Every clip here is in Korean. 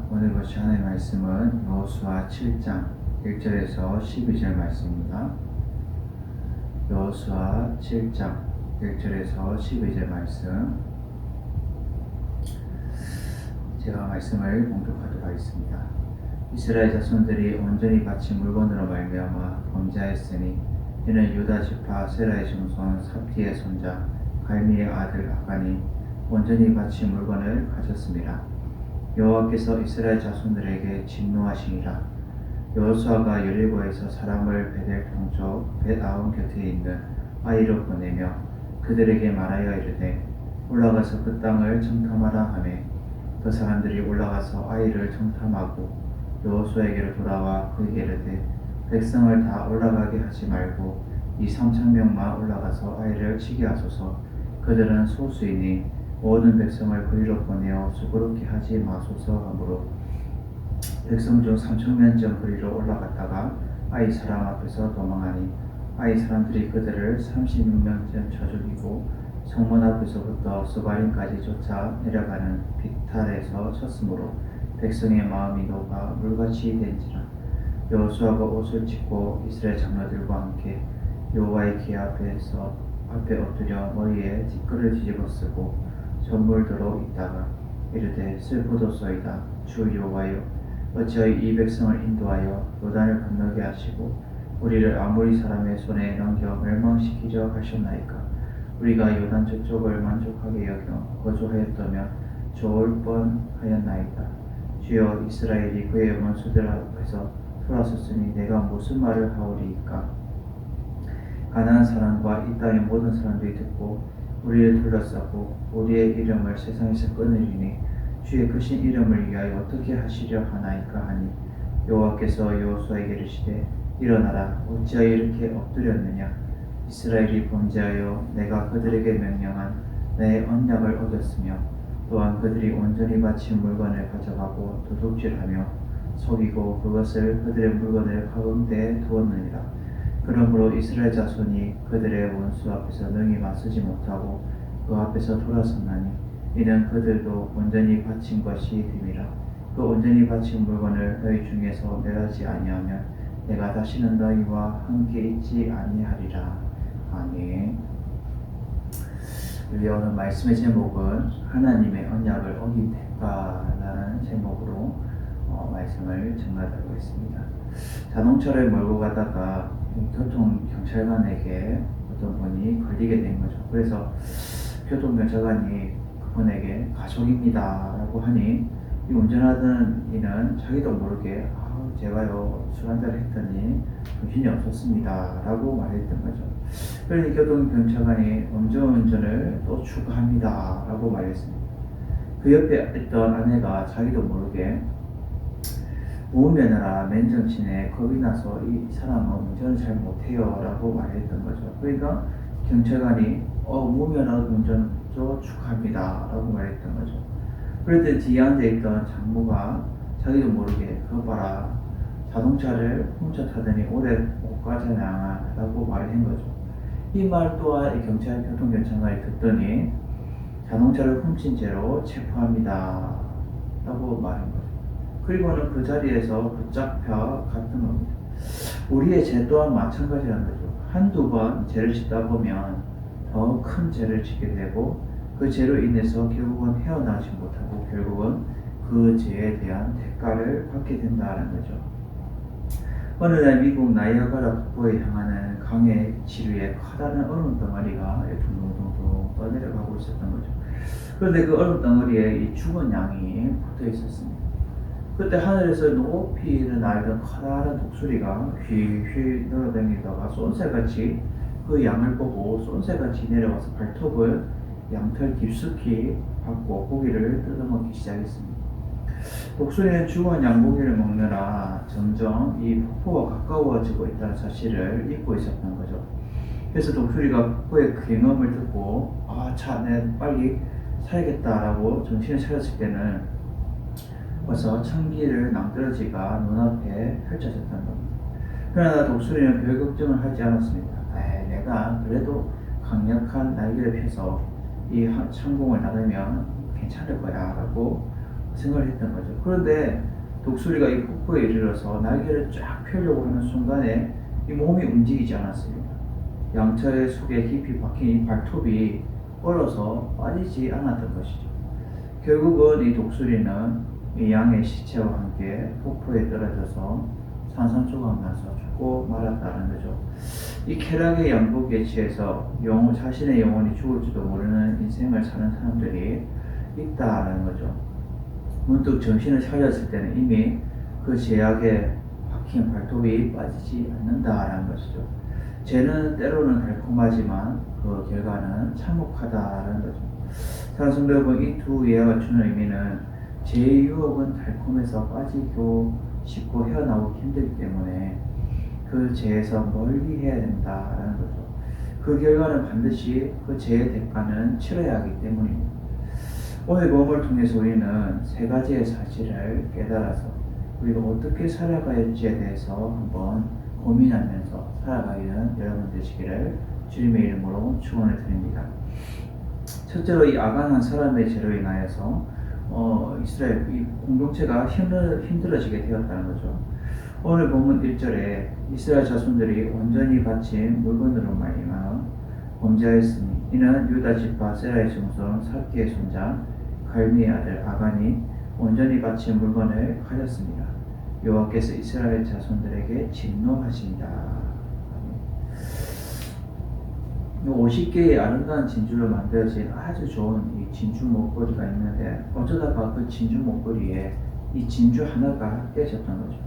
오늘 보실 하나님의 말씀은 여호수아 7장 1절에서 12절 말씀입니다. 여호수아 7장 1절에서 12절 말씀, 제가 말씀을 봉독하도록 하겠습니다. 이스라엘 자손들이 온전히 바친 물건으로 말미암아 범죄하였으니 이는 유다 지파 세라의 증손 삽티의 손자 갈미의 아들 아간이 온전히 바친 물건을 가졌습니다. 여호와께서 이스라엘 자손들에게 진노하시니라. 여호수아가 여리고에서 사람을 베델 동쪽 벳아원 곁에 있는 아이로 보내며 그들에게 말하여 이르되 올라가서 그 땅을 청탐하라 하매 그 사람들이 올라가서 아이를 청탐하고 여호수아에게로 돌아와 그에게 이르되 백성을 다 올라가게 하지 말고 2,3,000명만 올라가서 아이를 치게 하소서. 그들은 소수이니 모든 백성을 그리로 보내어 수고롭게 하지 마소서 하므로 백성 중 3,000명 전 그리로 올라갔다가 아이 사람 앞에서 도망하니 아이 사람들이 그들을 36명 전 쳐 죽이고 성문 앞에서부터 스바림까지 쫓아 내려가는 빅탈에서 쳤으므로 백성의 마음이 녹아 물같이 된지라. 여호수아가 옷을 찢고 이스라엘 장로들과 함께 여호와의 궤 앞에 엎드려 머리에 티끌을 뒤집어 쓰고 전물도로 있다가 이르되 슬프도소이다. 주 여호와여, 어찌하여 이 백성을 인도하여 요단을 건너게 하시고 우리를 아모리 사람의 손에 넘겨 멸망시키려 하셨나이까. 우리가 요단 저쪽을 만족하게 여겨 거주하였다면 좋을 뻔하였나이다. 주여, 이스라엘이 그의 원수들 앞에서 돌아섰으니 내가 무슨 말을 하오리이까. 가나안 사람과 이 땅의 모든 사람들이 듣고 우리를 둘러싸고 우리의 이름을 세상에서 끊으리니 주의 크신 이름을 위하여 어떻게 하시려 하나이까 하니 여호와께서 여호수아에게 이르시되 일어나라. 어찌하여 이렇게 엎드렸느냐. 이스라엘이 범죄하여 내가 그들에게 명령한 내 언약을 어겼으며 또한 그들이 온전히 바친 물건을 가져가고 도둑질하며 속이고 그것을 그들의 물건을 가운데에 두었느니라. 그러므로 이스라엘 자손이 그들의 원수 앞에서 능히 맞서지 못하고 그 앞에서 돌아섰나니 이는 그들도 온전히 바친 것이 됨이라. 그 온전히 바친 물건을 너희 중에서 멸하지 아니하면 내가 다시는 너희와 함께 있지 아니하리라. 아멘. 우리 오늘 말씀의 제목은 하나님의 언약을 어긴 대가라는 제목으로 말씀을 전하도록 하겠습니다. 자동차를 몰고 가다가 교통경찰관에게 어떤 분이 걸리게 된 거죠. 그래서 교통경찰관이 그분에게 가족입니다 라고 하니 이 운전하던 이는 자기도 모르게 제가요 술 한잔 했더니 정신이 없었습니다 라고 말했던 거죠. 그러니 교통경찰관이 음주운전을 또 추가합니다 라고 말했습니다. 그 옆에 있던 아내가 자기도 모르게 무면허라 맨정신에 겁이 나서 이 사람은 운전을 잘 못해요 라고 말했던 거죠. 그러니까 경찰관이 무면허 운전도 축하합니다 라고 말했던 거죠. 그럴 때 뒤에 앉아있던 장모가 자기도 모르게 그거 봐라, 자동차를 훔쳐 타더니 오래 못 가잖아 라고 말을 한 거죠. 이 말 또한 교통경찰관이 듣더니 자동차를 훔친 죄로 체포합니다 라고 말한 거죠. 그리고는 그 자리에서 붙잡혀 갔던 겁니다. 우리의 죄 또한 마찬가지라는 거죠. 한두 번 죄를 짓다 보면 더 큰 죄를 짓게 되고 그 죄로 인해서 결국은 헤어나지 못하고 결국은 그 죄에 대한 대가를 받게 된다는 거죠. 어느 날 미국 나이아가라 폭포에 향하는 강의 지류에 커다란 얼음 덩어리가 둥둥둥둥 떠내려가고 있었던 거죠. 그런데 그 얼음 덩어리에 이 죽은 양이 붙어 있었습니다. 그때 하늘에서 높이 날던 커다란 독수리가 휘휘 날아다니다가 쏜새같이 그 양을 보고 쏜새같이 내려와서 발톱을 양털 깊숙이 받고 고기를 뜯어먹기 시작했습니다. 독수리는 죽은 양고기를 먹느라 점점 이 폭포가 가까워지고 있다는 사실을 잊고 있었던 거죠. 그래서 독수리가 폭포의 굉음을 듣고 내 빨리 살겠다라고 정신을 차렸을 때는 벌써 천기를 낭떠러지가 눈앞에 펼쳐졌던 겁니다. 그러나 독수리는 별 걱정을 하지 않았습니다. 내가 그래도 강력한 날개를 펴서 이 창공을 나르면 괜찮을 거야 라고 생각을 했던 거죠. 그런데 독수리가 이 폭포에 이르러서 날개를 쫙 펴려고 하는 순간에 이 몸이 움직이지 않았습니다. 양철 속에 깊이 박힌 이 발톱이 얼어서 빠지지 않았던 것이죠. 결국은 이 독수리는 이 양의 시체와 함께 폭포에 떨어져서 산산조각 나서 죽고 말았다는 거죠. 이 쾌락의 양복에 취해서 자신의 영혼이 죽을지도 모르는 인생을 사는 사람들이 있다는 거죠. 문득 정신을 차렸을 때는 이미 그 제약에 박힌 발톱이 빠지지 않는다라는 것이죠. 죄는 때로는 달콤하지만 그 결과는 참혹하다라는 거죠. 사랑하는 성도 여러분, 이 두 예화가 주는 의미는 죄의 유혹은 달콤해서 빠지고 쉽고 헤어나오기 힘들기 때문에 그 죄에서 멀리 해야 된다라는 거죠. 그 결과는 반드시 그 죄의 대가는 치러야 하기 때문입니다. 오늘 본문을 통해서 우리는 세 가지의 사실을 깨달아서 우리가 어떻게 살아가야 할지에 대해서 한번 고민하면서 살아가는 여러분 되시기를 주님의 이름으로 축원을 드립니다. 첫째로 이 아간 한 사람의 죄로 인하여서 이스라엘 이 공동체가 힘들어지게 되었다는 거죠. 오늘 본문 1절에 이스라엘 자손들이 온전히 바친 물건으로 말미암아 범죄하였으니 이는 유다 지파 세라의 증손 삽디의 손자 갈미의 아들 아간이 온전히 바친 물건을 가졌습니다. 여호와께서 이스라엘 자손들에게 진노하십니다. 50개의 아름다운 진주로 만들어진 아주 좋은 이 진주 목걸이가 있는데 어쩌다가 그 진주 목걸이에 이 진주 하나가 깨졌던 거죠.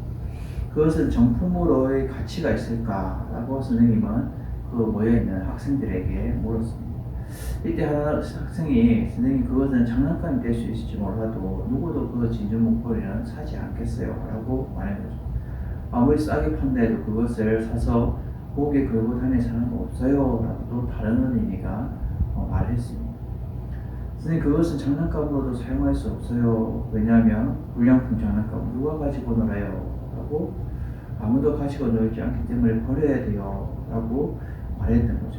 그것은 정품으로의 가치가 있을까라고 선생님은 그 모여있는 학생들에게 물었습니다. 이때 하나 학생이 선생님 그것은 장난감이 될 수 있을지 몰라도 누구도 그 진주 목걸이는 사지 않겠어요 라고 말한 거죠. 아무리 싸게 판다해도 그것을 사서 목에 걸고 다니는 사람은 없어요 라고 다른 어린이가 말했습니다. 선생님 그것은 장난감으로도 사용할 수 없어요. 왜냐하면 불량품 장난감 누가 가지고 놀아요 라고 아무도 가지고 놀지 않기 때문에 버려야 돼요 라고 말했던 거죠.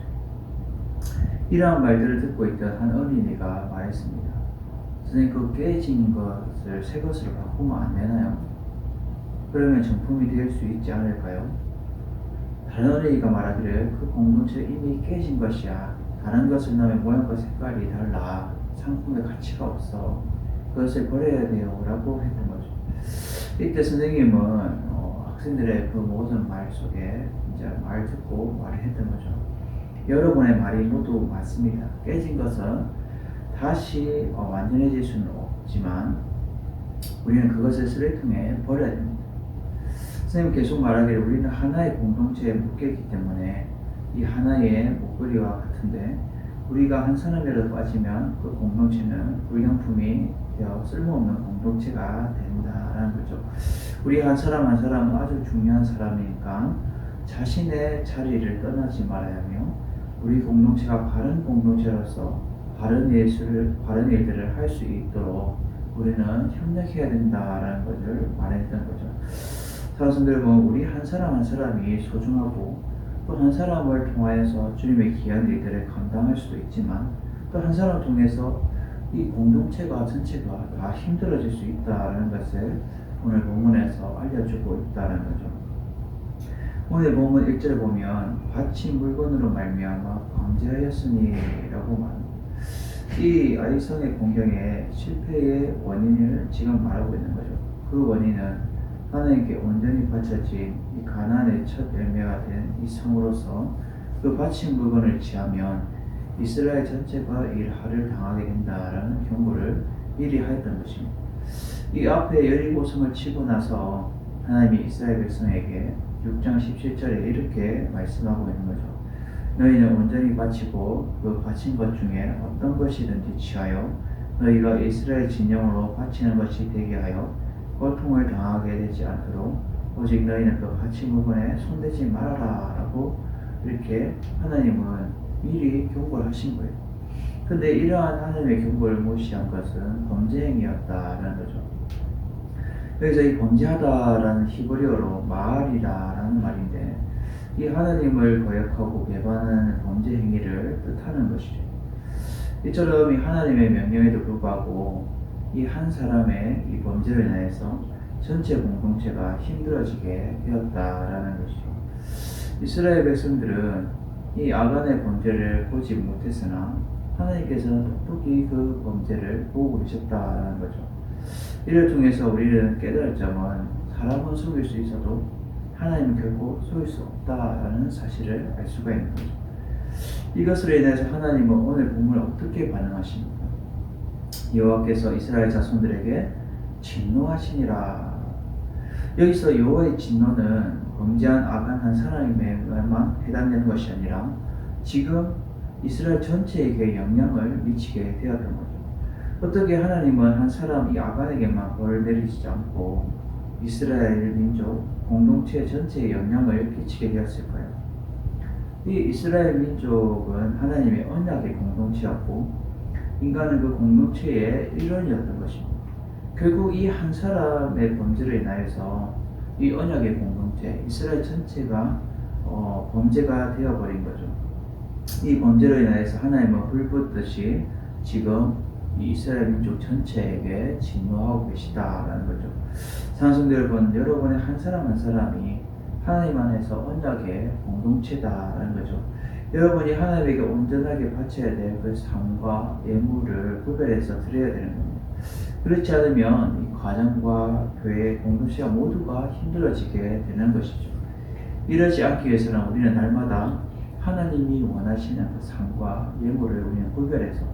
이러한 말들을 듣고 있던 한 어린이가 말했습니다. 선생님 그 깨진 것을 새 것으로 바꾸면 안 되나요? 그러면 정품이 될 수 있지 않을까요? 다른 어린이가 말하기를 그 공동체 이미 깨진 것이야. 다른 것을 넣으면 모양과 색깔이 달라. 상품의 가치가 없어. 그것을 버려야 돼요 라고 했던 거죠. 이때 선생님은 학생들의 그 모든 말 속에 이제 말 듣고 말을 했던 거죠. 여러분의 말이 모두 맞습니다. 깨진 것은 다시 완전해질 수는 없지만 우리는 그것을 쓰레기통에 버려야 됩니다. 선생님 계속 말하기를 우리는 하나의 공동체에 묶여있기 때문에 이 하나의 목걸이와 같은데 우리가 한 사람이라도 빠지면 그 공동체는 불량품이 되어 쓸모없는 공동체가 된다라는 거죠. 우리 한 사람 한 사람은 아주 중요한 사람이니까 자신의 자리를 떠나지 말아야 하며 우리 공동체가 바른 공동체로서 바른 일들을 할 수 있도록 우리는 협력해야 된다라는 것을 말했던 거죠. 사랑하는 여러분, 우리 한 사람 한 사람이 소중하고 또 한 사람을 통하여서 주님의 귀한 일들을 감당할 수도 있지만 또 한 사람을 통해서 이 공동체가 전체가 다 힘들어질 수 있다는 것을 오늘 본문에서 알려주고 있다는 거죠. 오늘 본문 1절에 보면 바친 물건으로 말미암아 범죄하였으니 라고 말합니다. 이 아이성의 공경의 실패의 원인을 지금 말하고 있는 거죠. 그 원인은 하나님께 온전히 바쳐진 이 가나안의 첫 열매가 된 이 성으로서 그 바친 물건을 취하면 이스라엘 전체가 일하를 당하게 된다라는 경고를 미리 하였던 것입니다. 이 앞에 여리고 성을 치고 나서 하나님이 이스라엘 백성에게 6장 17절에 이렇게 말씀하고 있는 거죠. 너희는 온전히 바치고 그 바친 것 중에 어떤 것이든지 취하여 너희가 이스라엘 진영으로 바치는 것이 되게 하여 고통을 당하게 되지 않도록 오직 너희는 그 바친 물건에 손대지 말아라 라고 이렇게 하나님은 미리 경고를 하신 거예요. 근데 이러한 하나님의 경고를 무시한 것은 범죄 행위였다라는 거죠. 여기서 이 범죄하다라는 히브리어로 마알이라는 말인데 이 하나님을 거역하고 배반하는 범죄 행위를 뜻하는 것이죠. 이처럼 이 하나님의 명령에도 불구하고 이 한 사람의 이 범죄로 인해서 전체 공동체가 힘들어지게 되었다라는 것이죠. 이스라엘 백성들은 이 아간의 범죄를 보지 못했으나 하나님께서는 똑똑히 그 범죄를 보고 계셨다라는 거죠. 이를 통해서 우리는 깨달을 점은 사람은 속일 수 있어도 하나님은 결코 속일 수 없다라는 사실을 알 수가 있는 거죠. 이것으로 인해서 하나님은 오늘 본문을 어떻게 반응하십니까? 여호와께서 이스라엘 자손들에게 진노하시니라. 여기서 여호와의 진노는 범죄한 아간 한 사람에게만 해당되는 것이 아니라 지금 이스라엘 전체에게 영향을 미치게 되었던 거죠. 어떻게 하나님은 한 사람 이 아간에게만 벌을 내리지 않고 이스라엘 민족 공동체 전체에 영향을 끼치게 되었을까요? 이 이스라엘 민족은 하나님의 언약의 공동체였고 인간은 그 공동체의 일원이었던 것입니다. 결국 이 한 사람의 범죄로 인하여서 이 언약의 공동체, 이스라엘 전체가 범죄가 되어버린 거죠. 이 범죄로 인하여서 하나님은 불붙듯이 지금 이 이스라엘 민족 전체에게 진노하고 계시다라는 거죠. 사랑성도 여러분의 한 사람 한 사람이 하나님 안에서 언약의 공동체다라는 거죠. 여러분이 하나님에게 온전하게 바쳐야 될 그 삶과 예물을 구별해서 드려야 되는 겁니다. 그렇지 않으면 이 가정과 교회, 공동체가 모두가 힘들어지게 되는 것이죠. 이러지 않기 위해서는 우리는 날마다 하나님이 원하시는 그 삶과 예물을 우리는 구별해서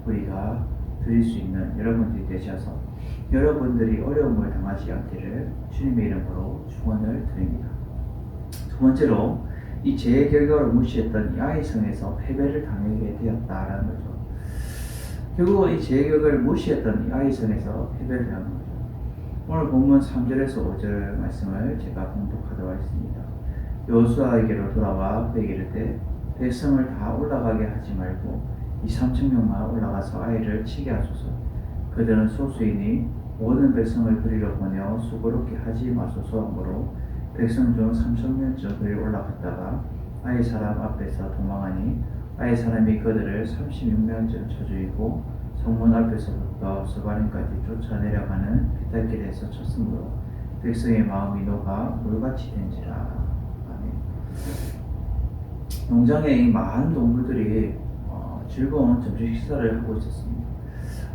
우리가 드릴 수 있는 여러분들이 되셔서 여러분들이 어려움을 당하지 않기를 주님의 이름으로 축원을 드립니다. 두 번째로 이 죄의 결과를 무시했던 이 아이성에서 패배를 당하게 되었다라는 거죠. 결국 이 죄의 결과를 무시했던 이 아이성에서 패배를 당한 거죠. 오늘 본문 3절에서 5절 말씀을 제가 공독하도록 하겠습니다. 여호수아에게로 돌아와 그에게 이르되 백성을 다 올라가게 하지 말고 2,3,000명만 올라가서 아이를 치게 하소서. 그들은 소수이니 모든 백성을 그리로 보내어 수고롭게 하지 마소서 하므로 백성 중 3,000명쯤 그리 올라갔다가 아이 사람 앞에서 도망하니 아이 사람이 그들을 36명쯤 쳐 죽이고 성문 앞에서부터 스바림까지 쫓아내려가는 비탈길에서 쳤으므로 백성의 마음이 녹아 물같이 된지라. 아멘. 농장에 이 많은 동물들이 즐거운 점심 식사를 하고 있었습니다.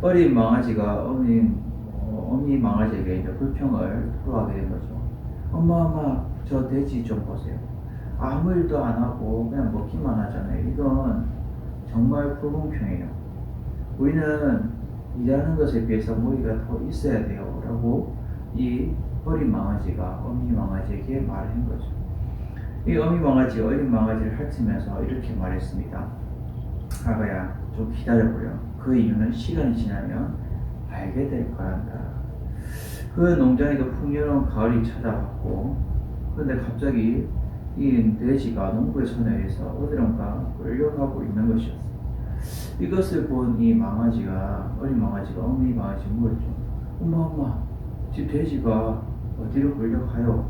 어린 망아지가 어미 망아지에게 이제 불평을 토로하게 된 거죠. 엄마, 저 돼지 좀 보세요. 아무 일도 안 하고 그냥 먹기만 하잖아요. 이건 정말 불공평해요. 우리는 일하는 것에 비해서 머리가 더 있어야 돼요. 라고 이 어린 망아지가 어미 망아지에게 말한 거죠. 이 어미 망아지가 어린 망아지를 핥으면서 이렇게 말했습니다. 아가야, 좀 기다려보렴. 그 이유는 시간이 지나면 알게 될 거란다. 그 농장에 그 풍요로운 가을이 찾아왔고, 그런데 갑자기 이 돼지가 농부의 손에 의해서 어디론가 끌려가고 있는 것이었어요. 이것을 본 이 망아지가, 어린 망아지가 어미 망아지에 물었죠. 엄마, 집 돼지가 어디로 끌려가요?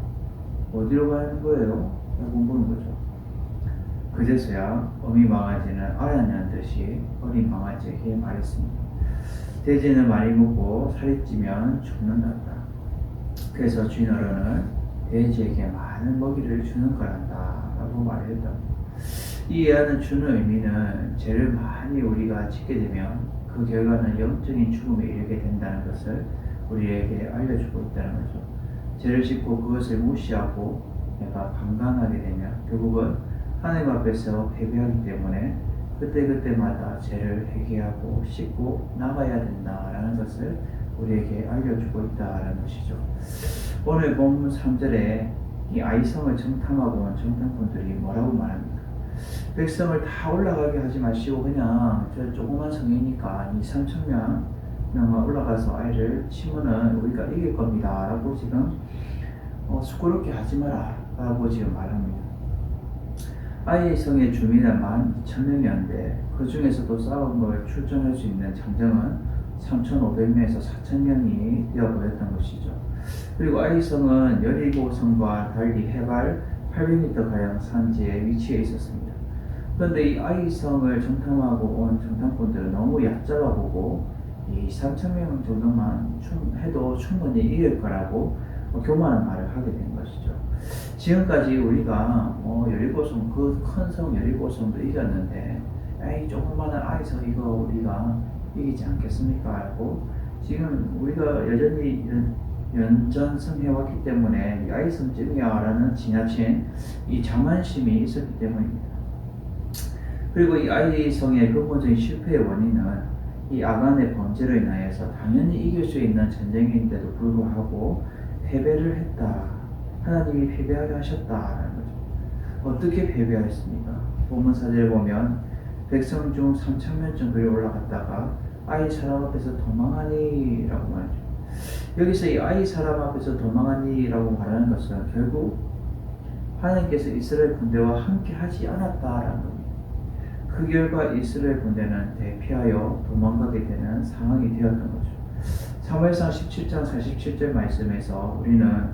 어디로 가는 거예요? 라고 물은 거죠. 그제서야 어미 망아지는 알아내는 듯이 어린 망아지에게 말했습니다. 돼지는 많이 먹고 살이 찌면 죽는단다. 그래서 주인 어른은 돼지에게 많은 먹이를 주는 거란다 라고 말했다. 이 예화는 주는 의미는 죄를 많이 우리가 짓게 되면 그 결과는 영적인 죽음에 이르게 된다는 것을 우리에게 알려주고 있다는 거죠. 죄를 짓고 그것을 무시하고 내가 방관하게 되면 결국은 하나님 앞에서 패배하기 때문에 그때그때마다 죄를 회개하고 씻고 나가야 된다라는 것을 우리에게 알려주고 있다라는 것이죠. 오늘 본문 3절에 이 아이성을 정탐하고 온 정탐꾼들이 뭐라고 말합니까? 백성을 다 올라가게 하지 마시고 그냥 저 조그만 성이니까 2,000~3,000명만 올라가서 아이를 치면은 우리가 이길 겁니다 라고 지금 수고롭게 하지 마라 라고 지금 말합니다. 아이성의 주민은 12,000명이었는데 그 중에서도 싸움을 출전할 수 있는 장정은 3,500명에서 4,000명이 되어버렸던 것이죠. 그리고 아이성은 여리고성과 달리 해발 800m가량 산지에 위치해 있었습니다. 그런데 이 아이성을 정탐하고 온 정탐꾼들은 너무 얕잡아 보고 이 3천 명 정도만 해도 충분히 이길 거라고 교만한 말을 하게 된 것이죠. 지금까지 우리가 여리고성, 그 큰 성 여리고성도 이겼는데 이 조그마한 아이성 이거 우리가 이기지 않겠습니까? 하고 지금 우리가 여전히 이런 연전승해왔기 때문에 이 아이성쯤이야 라는 지나친 이 자만심이 있었기 때문입니다. 그리고 이 아이성의 근본적인 실패의 원인은 이 아간의 범죄로 인하여서 당연히 이길 수 있는 전쟁인데도 불구하고 패배를 했다. 하나님이 패배하게 하셨다라는 거죠. 어떻게 패배하였습니까? 본문 4절에 보면 백성 중 3,000명쯤 그리 올라갔다가 아이 사람 앞에서 도망하니 라고 말하죠. 여기서 이 아이 사람 앞에서 도망하니 라고 말하는 것은 결국 하나님께서 이스라엘 군대와 함께 하지 않았다라는 겁니다. 그 결과 이스라엘 군대는 대피하여 도망가게 되는 상황이 되었던 거죠. 사무엘상 17장 47절 말씀에서 우리는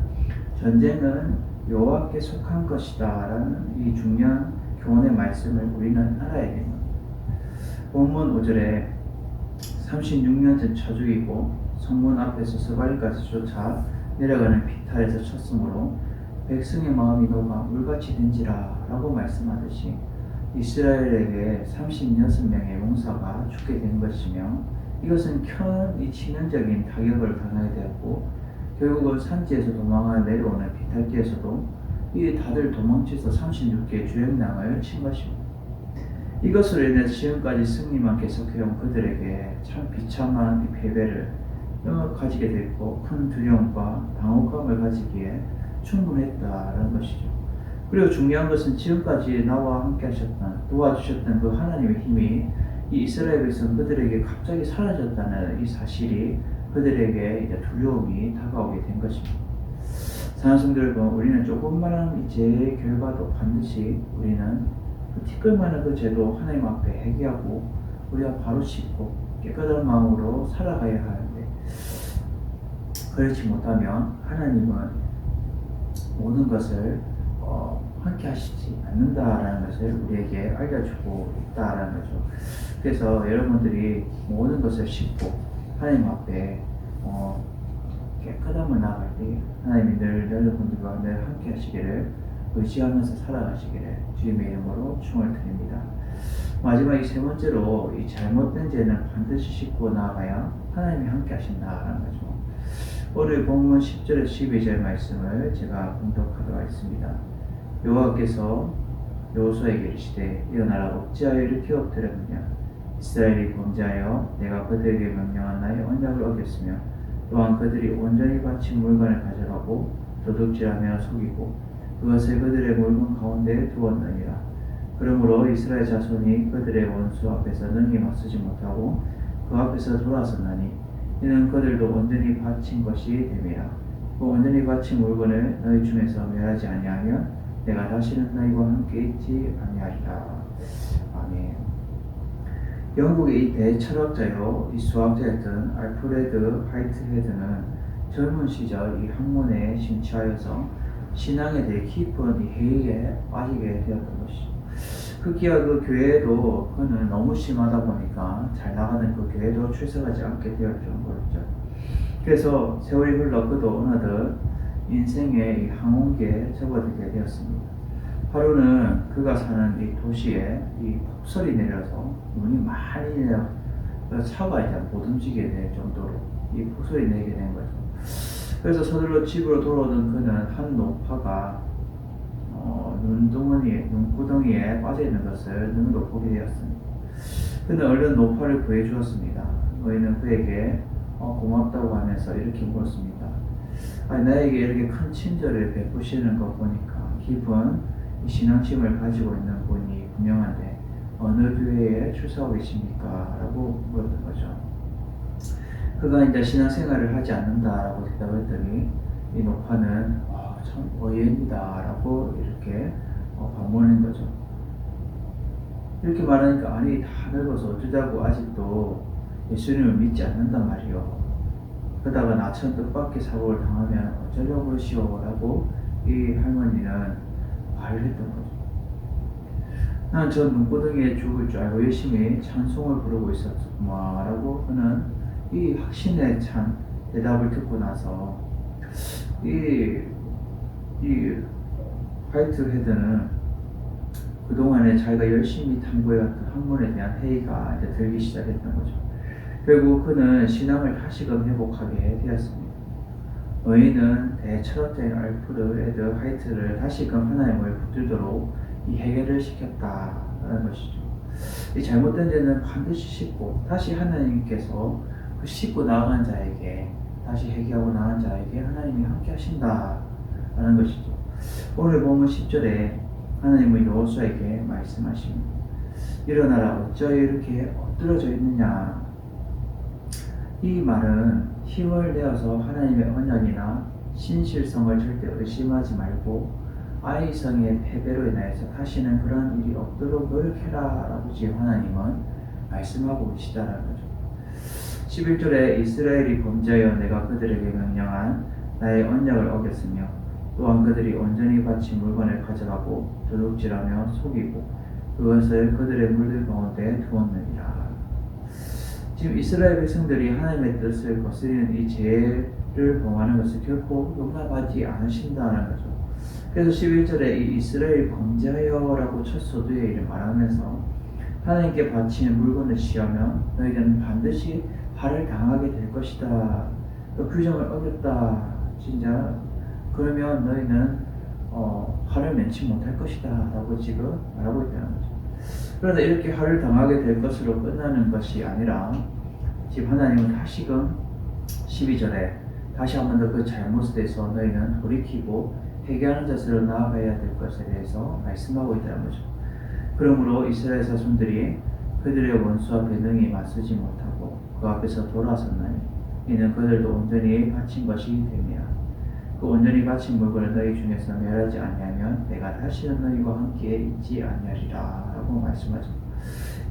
전쟁은 여호와께 속한 것이다 라는 이 중요한 교훈의 말씀을 우리는 알아야 됩니다. 본문 5절에 36년째 쳐죽이고 성문 앞에서 서발까지 쫓아 내려가는 비탈에서 쳤으므로 백성의 마음이 녹아 물같이 된지라 라고 말씀하듯이 이스라엘에게 36명의 용사가 죽게 된 것이며 이것은 큰 치명적인 타격을 당하게 되었고 결국은 산지에서 도망하 내려오는 비탈지에서도 이 다들 도망쳐서 36개의 주행량을 친 것입니다. 이것으로 인해서 지금까지 승리만 계속해온 그들에게 참 비참한 패배를 가지게 됐고 큰 두려움과 당혹감을 가지기에 충분했다는 것이죠. 그리고 중요한 것은 지금까지 나와 함께 하셨던 도와주셨던 그 하나님의 힘이 이 이스라엘 백성 그들에게 갑자기 사라졌다는 이 사실이 그들에게 이제 두려움이 다가오게 된 것입니다. 사랑하는 성도 여러분, 우리는 조금만한 죄의 결과도 반드시 우리는 그 티끌만한 그 죄도 하나님 앞에 회개하고 우리가 바로 씻고 깨끗한 마음으로 살아가야 하는데 그렇지 못하면 하나님은 모든 것을 함께 하시지 않는다라는 것을 우리에게 알려주고 있다라는 거죠. 그래서 여러분들이 모든 것을 씻고 하나님 앞에 깨끗함을 나아갈 때 하나님이 늘 여러분들과 늘 함께 하시기를 의지하면서 살아가시기를 주님의 이름으로 축원을 드립니다. 마지막 이 세 번째로 이 잘못된 죄는 반드시 씻고 나아가야 하나님이 함께 하신다라는 거죠. 오늘 본문 10절에서 12절 말씀을 제가 봉독하도록 하겠습니다. 여호와께서 여호수아에게 이르시되 일어나라 어찌하여 이렇게 엎드렸느냐 이스라엘이 범죄하여 내가 그들에게 명령한 나의 언약을 어겼으며 또한 그들이 온전히 바친 물건을 가져가고 도둑질하며 속이고 그것을 그들의 물건 가운데 두었느니라. 그러므로 이스라엘 자손이 그들의 원수 앞에서 능히 맞서지 못하고 그 앞에서 돌아섰나니 이는 그들도 온전히 바친 것이 됨이라. 그 온전히 바친 물건을 너희 중에서 멸하지 아니하면 내가 다시는 너희와 함께 있지 아니하리라. 아멘. 영국의 이 대철학자요, 이 수학자였던 알프레드 화이트헤드는 젊은 시절 이 학문에 심취하여서 신앙에 대해 깊은 이 회의에 빠지게 되었던 것이죠. 그기야 그 교회에도 그는 너무 심하다 보니까 잘 나가는 그 교회도 출석하지 않게 되었던 거였죠. 그래서 세월이 흘러 그도 어느덧 인생의 이 항온기에 접어들게 되었습니다. 하루는 그가 사는 이 도시에 이 폭설이 내려서 눈이 많이 내려 차가 이제 못 움직이게 될 정도로 이 폭설이 내게 된 거죠. 그래서 서둘러 집으로 돌아오던 그는 한 노파가 눈구덩이에 빠져있는 것을 눈으로 보게 되었습니다. 그는 얼른 노파를 구해주었습니다. 너희는 그에게 고맙다고 하면서 이렇게 물었습니다. 나에게 이렇게 큰 친절을 베푸시는 것 보니까 깊은 신앙심을 가지고 있는 분이 분명한데 어느 교회에 출석하고 계십니까? 라고 물었던 거죠. 그가 이제 신앙생활을 하지 않는다라고 대답했더니 이 노파는 참 의외입니다 라고 이렇게 반문한 거죠. 이렇게 말하니까 아니 다 늙어서 어쩌자고 아직도 예수님을 믿지 않는단 말이요. 그러다가 나처럼 뜻밖의 사고를 당하면 어쩌려고 그러시오 라고 이 할머니는 말을 했던 거죠. 난 저 눈구덩이에 죽을 줄 알고 열심히 찬송을 부르고 있었구만 라고 그는 이 확신에 찬 대답을 듣고 나서 이 화이트 헤드는 그동안에 자기가 열심히 탐구해왔던 학문에 대한 회의가 이제 들기 시작했던 거죠. 결국 그는 신앙을 다시금 회복하게 되었습니다. 의인은 대철학자인 알프드 에드 화이트를 다시금 하나님을 붙들도록 이 해결을 시켰다는 것이죠. 이 잘못된 죄는 반드시 씻고 다시 하나님께서 그 씻고 나아간 자에게 다시 회개하고 나아간 자에게 하나님이 함께 하신다라는 것이죠. 오늘 보면 10절에 하나님은 여호수아에게 말씀하십니다. 일어나라 어찌하여 이렇게 엎드러져 있느냐. 이 말은 힘을 내어서 하나님의 언약이나 신실성을 절대 의심하지 말고 아이성의 패배로 인하여서 다시는 그런 일이 없도록 노력해라 라고 지금 하나님은 말씀하고 계시다는 거죠. 11절에 이스라엘이 범죄하여 내가 그들에게 명령한 나의 언약을 어겼으며 또한 그들이 온전히 바친 물건을 가져가고 도둑질하며 속이고 그것을 그들의 물들 가운데 두었느니라. 지금 이스라엘 백성들이 하나님의 뜻을 거스리는 이 죄를 범하는 것을 결코 용납하지 않으신다는 거죠. 그래서 11절에 이 이스라엘 범죄하여라고 첫 소두에 이를 말하면서 하나님께 바치는 물건을 취하면 너희들은 반드시 화를 당하게 될 것이다. 또 규정을 어겼다. 진짜 그러면 너희는 화를 면치 못할 것이다 라고 지금 말하고 있다는 거죠. 그러나 이렇게 화를 당하게 될 것으로 끝나는 것이 아니라 지금 하나님은 다시금 12절에 다시 한 번 더 그 잘못에 대해서 너희는 돌이키고 회개하는 자세로 나아가야 될 것에 대해서 말씀하고 있다는 거죠. 그러므로 이스라엘 자손들이 그들의 원수와 변능히 맞서지 못하고 그 앞에서 돌아섰나니 이는 그들도 온전히 바친 것이 됨이라. 그 온전히 바친 물건을 너희 중에서 멸하지 아니하면 내가 다시는 너희와 함께 있지 아니하리라 라고 말씀하죠.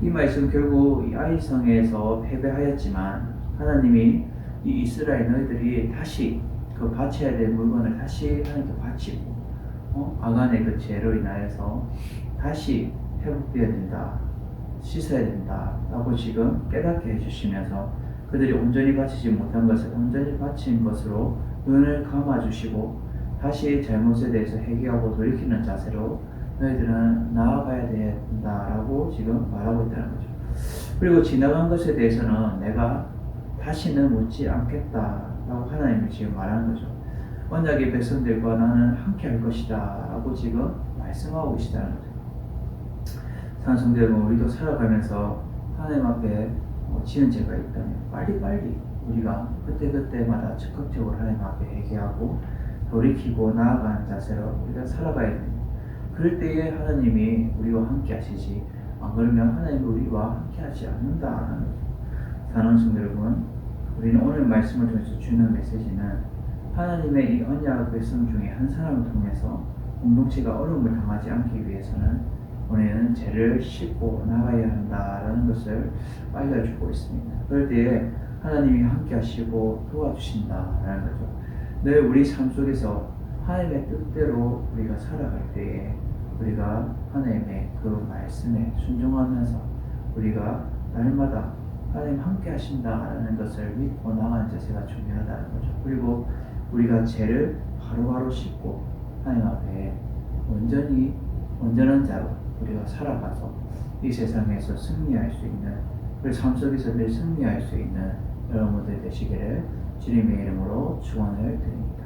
이 말씀 결국 이 아이성에서 패배하였지만 하나님이 이 이스라엘 너희들이 다시 그 바쳐야 될 물건을 다시 하나님께 바치고 아간의 그 죄로 인하여서 다시 회복되어야 된다, 씻어야 된다 라고 지금 깨닫게 해주시면서 그들이 온전히 바치지 못한 것을 온전히 바친 것으로 눈을 감아주시고 다시 잘못에 대해서 회개하고 돌이키는 자세로 너희들은 나아가야 된다라고 지금 말하고 있다는 거죠. 그리고 지나간 것에 대해서는 내가 다시는 묻지 않겠다라고 하나님이 지금 말하는 거죠. 언약의 백성들과 나는 함께 할 것이다 라고 지금 말씀하고 계시다는 거죠. 사랑성도 여러분, 우리도 살아가면서 하나님 앞에 지은 죄가 있다면 빨리빨리 우리가 그때그때마다 적극적으로 하나님 앞에 회개하고 돌이키고 나아가는 자세로 우리가 살아가야 됩니다. 그럴 때에 하나님이 우리와 함께 하시지, 안 그러면 하나님이 우리와 함께 하지 않는다는 거죠. 사랑하는 성도 여러분, 우리는 오늘 말씀을 통해서 주는 메시지는 하나님의 이 언약 백성 중에 한 사람을 통해서 공동체가 어려움을 당하지 않기 위해서는 우리는 죄를 씻고 나가야 한다라는 것을 알려주고 있습니다. 그럴 때에 하나님이 함께 하시고 도와주신다라는 거죠. 늘 우리 삶 속에서 하나님의 뜻대로 우리가 살아갈 때에 우리가 하나님의 그 말씀에 순종하면서 우리가 날마다 하나님 함께 하신다라는 것을 믿고 나가는 자세가 중요하다는 거죠. 그리고 우리가 죄를 바로바로 씻고 하나님 앞에 온전한 자로 우리가 살아가서 이 세상에서 승리할 수 있는, 그 삶 속에서 늘 승리할 수 있는 여러분들 되시기를 주님의 이름으로 축원을 드립니다.